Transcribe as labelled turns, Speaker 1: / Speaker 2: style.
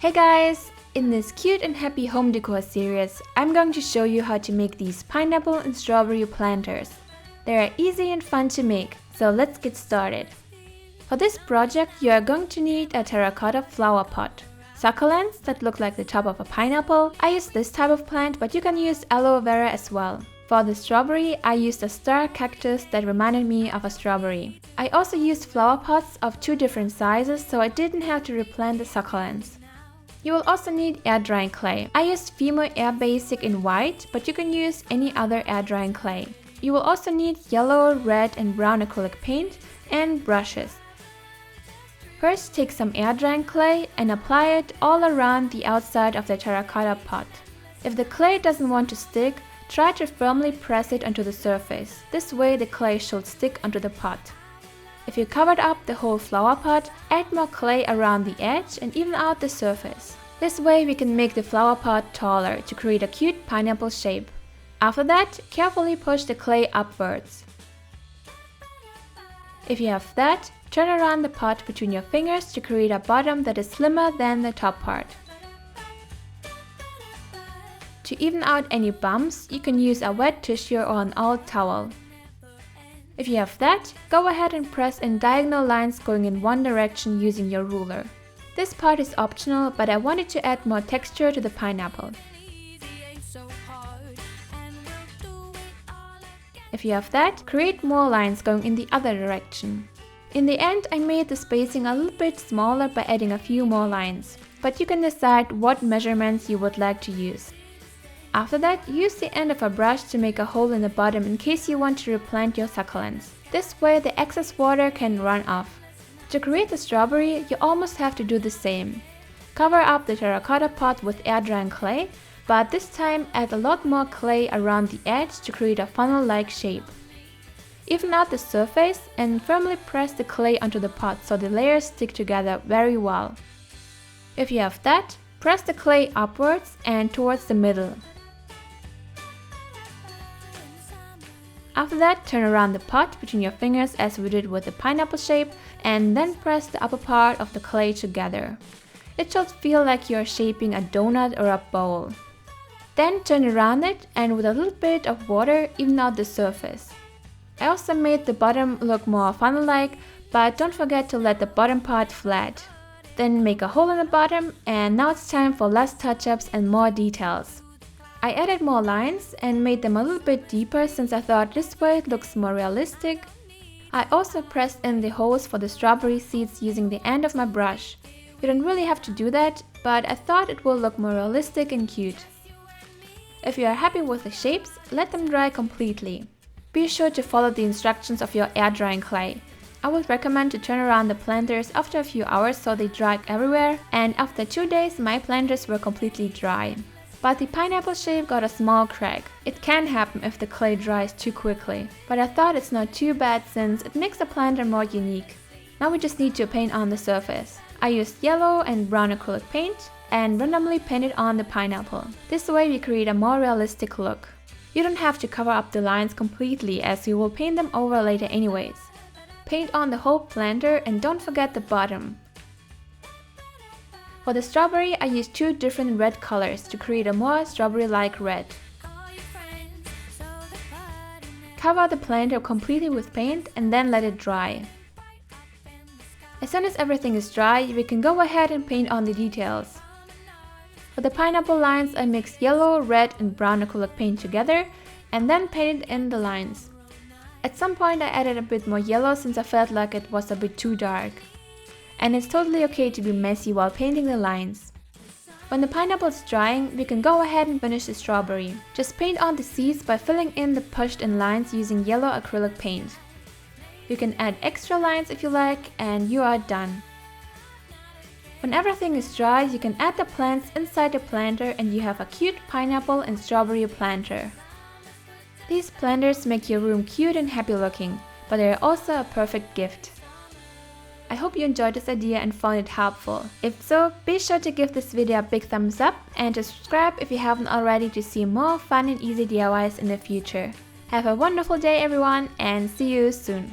Speaker 1: Hey guys! In this cute and happy home decor series, I'm going to show you how to make these pineapple and strawberry planters. They are easy and fun to make, so let's get started. For this project, you are going to need a terracotta flower pot, succulents that look like the top of a pineapple. I used this type of plant, but you can use aloe vera as well. For the strawberry, I used a star cactus that reminded me of a strawberry. I also used flower pots of 2 different sizes, so I didn't have to replant the succulents. You will also need air drying clay. I used Fimo Air Basic in white, but you can use any other air drying clay. You will also need yellow, red and brown acrylic paint and brushes. First, take some air drying clay and apply it all around the outside of the terracotta pot. If the clay doesn't want to stick, try to firmly press it onto the surface. This way the clay should stick onto the pot. If you covered up the whole flower pot, add more clay around the edge and even out the surface. This way we can make the flower pot taller to create a cute pineapple shape. After that, carefully push the clay upwards. If you have that, turn around the pot between your fingers to create a bottom that is slimmer than the top part. To even out any bumps, you can use a wet tissue or an old towel. If you have that, go ahead and press in diagonal lines going in one direction using your ruler. This part is optional, but I wanted to add more texture to the pineapple. If you have that, create more lines going in the other direction. In the end, I made the spacing a little bit smaller by adding a few more lines, but you can decide what measurements you would like to use. After that, use the end of a brush to make a hole in the bottom in case you want to replant your succulents. This way the excess water can run off. To create the strawberry, you almost have to do the same. Cover up the terracotta pot with air drying clay, but this time add a lot more clay around the edge to create a funnel-like shape. Even out the surface and firmly press the clay onto the pot so the layers stick together very well. If you have that, press the clay upwards and towards the middle. After that, turn around the pot between your fingers as we did with the pineapple shape and then press the upper part of the clay together. It should feel like you are shaping a donut or a bowl. Then turn around it and with a little bit of water even out the surface. I also made the bottom look more funnel-like, but don't forget to let the bottom part flat. Then make a hole in the bottom, and now it's time for less touch-ups and more details. I added more lines and made them a little bit deeper since I thought this way it looks more realistic. I also pressed in the holes for the strawberry seeds using the end of my brush. You don't really have to do that, but I thought it will look more realistic and cute. If you are happy with the shapes, let them dry completely. Be sure to follow the instructions of your air drying clay. I would recommend to turn around the planters after a few hours so they dry everywhere, and after 2 days my planters were completely dry. But the pineapple shape got a small crack. It can happen if the clay dries too quickly, but I thought it's not too bad since it makes the planter more unique. Now we just need to paint on the surface. I used yellow and brown acrylic paint and randomly painted on the pineapple. This way we create a more realistic look. You don't have to cover up the lines completely as you will paint them over later anyways. Paint on the whole planter and don't forget the bottom. For the strawberry, I used 2 different red colors to create a more strawberry-like red. Cover the planter completely with paint and then let it dry. As soon as everything is dry, we can go ahead and paint on the details. For the pineapple lines, I mixed yellow, red and brown acrylic paint together and then painted in the lines. At some point I added a bit more yellow since I felt like it was a bit too dark. And it's totally okay to be messy while painting the lines. When the pineapple is drying, we can go ahead and finish the strawberry. Just paint on the seeds by filling in the pushed in lines using yellow acrylic paint. You can add extra lines if you like and you are done. When everything is dry, you can add the plants inside the planter and you have a cute pineapple and strawberry planter. These planters make your room cute and happy looking, but they are also a perfect gift. I hope you enjoyed this idea and found it helpful. If so, be sure to give this video a big thumbs up and to subscribe if you haven't already to see more fun and easy DIYs in the future. Have a wonderful day everyone and see you soon!